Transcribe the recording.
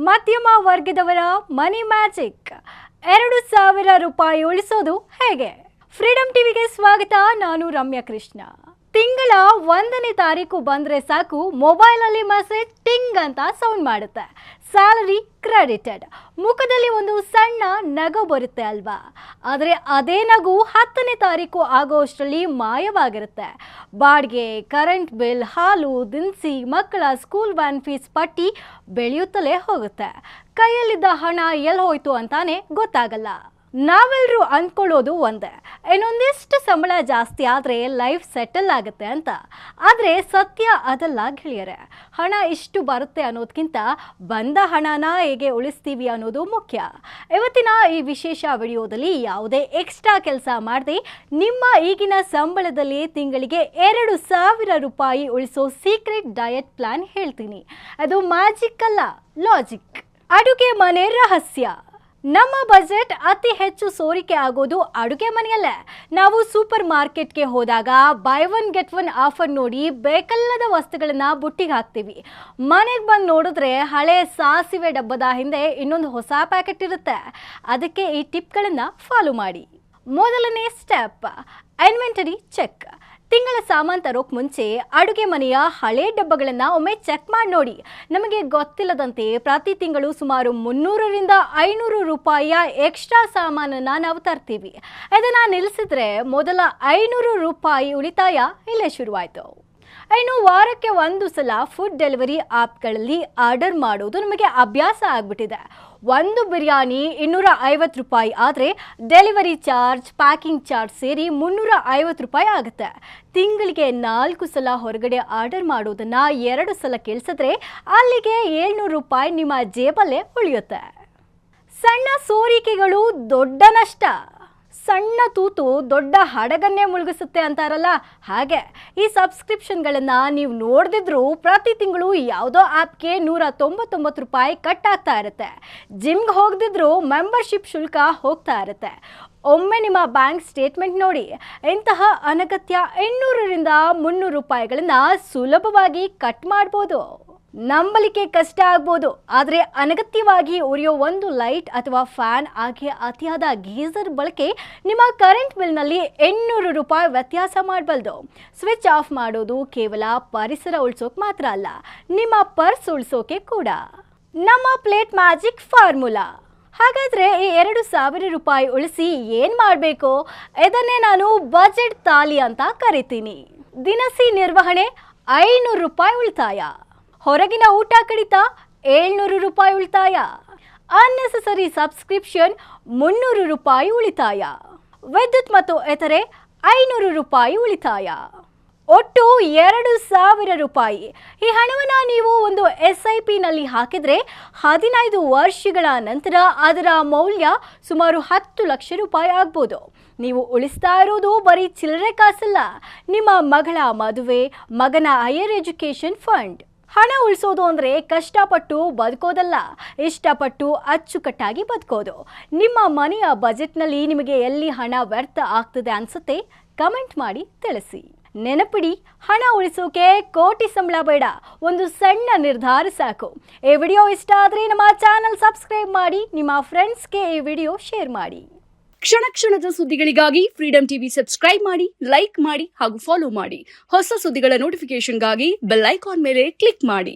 ಮಧ್ಯಮ ವರ್ಗದವರ ಮನಿ ಮ್ಯಾಜಿಕ್ 2,000 ರೂಪಾಯಿ ಉಳಿಸೋದು ಹೇಗೆ? ಫ್ರೀಡಂ ಟಿವಿಗೆ ಸ್ವಾಗತ. ನಾನು ರಮ್ಯಾ ಕೃಷ್ಣ. ತಿಂಗಳ 1ನೇ ತಾರೀಕು ಬಂದ್ರೆ ಸಾಕು, ಮೊಬೈಲಲ್ಲಿ ಮೆಸೇಜ್ ಟಿಂಗ್ ಅಂತ ಸೌಂಡ್ ಮಾಡುತ್ತೆ. Salary credited. ಮುಖದಲ್ಲಿ ಒಂದು ಸಣ್ಣ ನಗು ಬರುತ್ತೆ ಅಲ್ವಾ? ಆದರೆ ಅದೇ ನಗು 10ನೇ ತಾರೀಕು ಆಗೋಷ್ಟರಲ್ಲಿ ಮಾಯವಾಗಿರುತ್ತೆ. ಬಾಡಿಗೆ, ಕರೆಂಟ್ ಬಿಲ್, ಹಾಲು, ದಿನಸಿ, ಮಕ್ಕಳ ಸ್ಕೂಲ್ ವ್ಯಾನ್ ಫೀಸ್ ಪಟ್ಟಿ ಬೆಳೆಯುತ್ತಲೇ ಹೋಗುತ್ತೆ. ಕೈಯಲ್ಲಿದ್ದ ಹಣ ಎಲ್ಲಿ ಹೋಯ್ತು ಅಂತಾನೆ ಗೊತ್ತಾಗಲ್ಲ. ನಾವೆಲ್ಲರೂ ಅಂದ್ಕೊಳ್ಳೋದು ಒಂದೇ, ಇನ್ನೊಂದಿಷ್ಟು ಸಂಬಳ ಜಾಸ್ತಿ ಆದರೆ ಲೈಫ್ ಸೆಟಲ್ ಆಗುತ್ತೆ ಅಂತ. ಆದರೆ ಸತ್ಯ ಅದಲ್ಲ ಗೆಳೆಯರೆ. ಹಣ ಇಷ್ಟು ಬರುತ್ತೆ ಅನ್ನೋದಕ್ಕಿಂತ ಬಂದ ಹಣನ ಹೇಗೆ ಉಳಿಸ್ತೀವಿ ಅನ್ನೋದು ಮುಖ್ಯ. ಇವತ್ತಿನ ಈ ವಿಶೇಷ ವಿಡಿಯೋದಲ್ಲಿ ಯಾವುದೇ ಎಕ್ಸ್ಟ್ರಾ ಕೆಲಸ ಮಾಡದೆ ನಿಮ್ಮ ಈಗಿನ ಸಂಬಳದಲ್ಲಿ ತಿಂಗಳಿಗೆ 2,000 ರೂಪಾಯಿ ಉಳಿಸೋ ಸೀಕ್ರೆಟ್ ಡಯಟ್ ಪ್ಲಾನ್ ಹೇಳ್ತೀನಿ. ಅದು ಮ್ಯಾಜಿಕ್ ಅಲ್ಲ, ಲಾಜಿಕ್. ಅಡುಗೆ ಮನೆ ರಹಸ್ಯ. ನಮ್ಮ ಬಜೆಟ್ ಅತಿ ಹೆಚ್ಚು ಸೋರಿಕೆ ಆಗೋದು ಅಡುಗೆ ಮನೆಯಲ್ಲೇ. ನಾವು ಸೂಪರ್ ಮಾರ್ಕೆಟ್ಗೆ ಹೋದಾಗ by one get one offer ನೋಡಿ ಬೇಕಲ್ಲದ ವಸ್ತುಗಳನ್ನ ಬುಟ್ಟಿಗೆ ಹಾಕ್ತೀವಿ. ಮನೆಗೆ ಬಂದು ನೋಡಿದ್ರೆ ಹಳೆ ಸಾಸಿವೆ ಡಬ್ಬದ ಹಿಂದೆ ಇನ್ನೊಂದು ಹೊಸ ಪ್ಯಾಕೆಟ್ ಇರುತ್ತೆ. ಅದಕ್ಕೆ ಈ ಟಿಪ್ಗಳನ್ನು ಫಾಲೋ ಮಾಡಿ. ಮೊದಲನೇ ಸ್ಟೆಪ್, ಇನ್ವೆಂಟರಿ ಚೆಕ್. ತಿಂಗಳ ಸಾಮಾನು ತರೋಕೆ ಮುಂಚೆ ಅಡುಗೆ ಮನೆಯ ಹಳೆ ಡಬ್ಬಗಳನ್ನು ಒಮ್ಮೆ ಚೆಕ್ ಮಾಡಿ ನೋಡಿ. ನಮಗೆ ಗೊತ್ತಿಲ್ಲದಂತೆ ಪ್ರತಿ ತಿಂಗಳು ಸುಮಾರು 300ರಿಂದ 500 ರೂಪಾಯಿಯ ಎಕ್ಸ್ಟ್ರಾ ಸಾಮಾನನ್ನು ನಾವು ತರ್ತೀವಿ. ಇದನ್ನು ನಿಲ್ಲಿಸಿದ್ರೆ ಮೊದಲ 500 ರೂಪಾಯಿ ಉಳಿತಾಯ ಇಲ್ಲೇ ಶುರುವಾಯಿತು. ಇನ್ನು ವಾರಕ್ಕೆ ಒಂದು ಸಲ ಫುಡ್ ಡೆಲಿವರಿ ಆ್ಯಪ್ಗಳಲ್ಲಿ ಆರ್ಡರ್ ಮಾಡೋದು ನಮಗೆ ಅಭ್ಯಾಸ ಆಗಿಬಿಟ್ಟಿದೆ. ಒಂದು ಬಿರಿಯಾನಿ 250 ರೂಪಾಯಿ ಆದರೆ ಡೆಲಿವರಿ ಚಾರ್ಜ್, ಪ್ಯಾಕಿಂಗ್ ಚಾರ್ಜ್ ಸೇರಿ 350 ರೂಪಾಯಿ ಆಗುತ್ತೆ. ತಿಂಗಳಿಗೆ 4 ಸಲ ಹೊರಗಡೆ ಆರ್ಡರ್ ಮಾಡೋದನ್ನು 2 ಸಲ ಕೇಳಿಸಿದ್ರೆ ಅಲ್ಲಿಗೆ 700 ರೂಪಾಯಿ ನಿಮ್ಮ ಜೇಬಲ್ಲೇ ಉಳಿಯುತ್ತೆ. ಸಣ್ಣ ಸೋರಿಕೆಗಳು ದೊಡ್ಡ ನಷ್ಟ. ಸಣ್ಣ ತೂತು ದೊಡ್ಡ ಹಡಗನ್ನೇ ಮುಳುಗಿಸುತ್ತೆ ಅಂತಾರಲ್ಲ, ಹಾಗೆ ಈ ಸಬ್ಸ್ಕ್ರಿಪ್ಷನ್ಗಳನ್ನು ನೀವು ನೋಡ್ದಿದ್ರು ಪ್ರತಿ ತಿಂಗಳು ಯಾವುದೋ ಆ್ಯಪ್ಗೆ 199 ರೂಪಾಯಿ ಕಟ್ ಆಗ್ತಾ ಇರುತ್ತೆ. ಜಿಮ್ಗೆ ಹೋಗದಿದ್ರು ಮೆಂಬರ್ಶಿಪ್ ಶುಲ್ಕ ಹೋಗ್ತಾ ಇರುತ್ತೆ. ಒಮ್ಮೆ ನಿಮ್ಮ ಬ್ಯಾಂಕ್ ಸ್ಟೇಟ್ಮೆಂಟ್ ನೋಡಿ. ಇಂತಹ ಅನಗತ್ಯ 200ರಿಂದ 300 ರೂಪಾಯಿಗಳನ್ನು ಸುಲಭವಾಗಿ ಕಟ್ ಮಾಡ್ಬೋದು. ನಂಬಲಿಕ್ಕೆ ಕಷ್ಟ ಆಗ್ಬೋದು, ಆದರೆ ಅನಗತ್ಯವಾಗಿ ಉರಿಯೋ ಒಂದು ಲೈಟ್ ಅಥವಾ ಫ್ಯಾನ್, ಹಾಗೆ ಅತಿಯಾದ ಗೀಸರ್ ಬಳಕೆ ನಿಮ್ಮ ಕರೆಂಟ್ ಬಿಲ್ನಲ್ಲಿ 800 ರೂಪಾಯಿ ವ್ಯತ್ಯಾಸ ಮಾಡಬಲ್ದು. ಸ್ವಿಚ್ ಆಫ್ ಮಾಡೋದು ಕೇವಲ ಪರಿಸರ ಉಳಿಸೋಕೆ ಮಾತ್ರ ಅಲ್ಲ, ನಿಮ್ಮ ಪರ್ಸ್ ಉಳಿಸೋಕೆ ಕೂಡ. ನಮ್ಮ ಪ್ಲೇಟ್ ಮ್ಯಾಜಿಕ್ ಫಾರ್ಮುಲಾ. ಹಾಗಾದರೆ ಈ 2,000 ರೂಪಾಯಿ ಉಳಿಸಿ ಏನು ಮಾಡಬೇಕು? ಇದನ್ನೇ ನಾನು ಬಜೆಟ್ ತಾಲಿ ಅಂತ ಕರಿತೀನಿ. ದಿನಸಿ ನಿರ್ವಹಣೆ 500 ರೂಪಾಯಿ ಉಳಿತಾಯ. ಹೊರಗಿನ ಊಟ ಕಡಿತ 700 ರೂಪಾಯಿ ಉಳಿತಾಯ. ಅನ್ನೆಸೆಸರಿ ಸಬ್ಸ್ಕ್ರಿಪ್ಷನ್ 300 ರೂಪಾಯಿ ಉಳಿತಾಯ. ವಿದ್ಯುತ್ ಮತ್ತು ಇತರೆ 500 ರೂಪಾಯಿ ಉಳಿತಾಯ. ಒಟ್ಟು 2,000 ರೂಪಾಯಿ. ಈ ಹಣವನ್ನು ನೀವು ಒಂದು SIPನಲ್ಲಿ ಹಾಕಿದರೆ 15 ವರ್ಷಗಳ ನಂತರ ಅದರ ಮೌಲ್ಯ ಸುಮಾರು 10 ಲಕ್ಷ ರೂಪಾಯಿ ಆಗ್ಬೋದು. ನೀವು ಉಳಿಸ್ತಾ ಇರೋದು ಬರೀ ಚಿಲ್ಲರೆ ಕಾಸಲ್ಲ, ನಿಮ್ಮ ಮಗಳ ಮದುವೆ, ಮಗನ ಹೈಯರ್ ಎಜುಕೇಷನ್ ಫಂಡ್. ಹಣ ಉಳಿಸೋದು ಅಂದರೆ ಕಷ್ಟಪಟ್ಟು ಬದುಕೋದಲ್ಲ, ಇಷ್ಟಪಟ್ಟು ಅಚ್ಚುಕಟ್ಟಾಗಿ ಬದುಕೋದು. ನಿಮ್ಮ ಮನೆಯ ಬಜೆಟ್ನಲ್ಲಿ ನಿಮಗೆ ಎಲ್ಲಿ ಹಣ ವ್ಯರ್ಥ ಆಗ್ತದೆ ಅನಿಸುತ್ತೆ? ಕಮೆಂಟ್ ಮಾಡಿ ತಿಳಿಸಿ. ನೆನಪಿಡಿ, ಹಣ ಉಳಿಸೋಕೆ ಕೋಟಿ ಸಂಬಳ ಬೇಡ, ಒಂದು ಸಣ್ಣ ನಿರ್ಧಾರ ಸಾಕು. ಈ ವಿಡಿಯೋ ಇಷ್ಟ ಆದರೆ ನಮ್ಮ ಚಾನಲ್ ಸಬ್ಸ್ಕ್ರೈಬ್ ಮಾಡಿ, ನಿಮ್ಮ ಫ್ರೆಂಡ್ಸ್ಗೆ ಈ ವಿಡಿಯೋ ಶೇರ್ ಮಾಡಿ. ಕ್ಷಣ ಕ್ಷಣದ ಸುದ್ದಿಗಳಿಗಾಗಿ ಫ್ರೀಡಂ ಟಿವಿ ಸಬ್ಸ್ಕ್ರೈಬ್ ಮಾಡಿ, ಲೈಕ್ ಮಾಡಿ ಹಾಗೂ ಫಾಲೋ ಮಾಡಿ. ಹೊಸ ಸುದ್ದಿಗಳ ನೋಟಿಫಿಕೇಶನ್ಗಾಗಿ ಬೆಲ್ ಐಕಾನ್ ಮೇಲೆ ಕ್ಲಿಕ್ ಮಾಡಿ.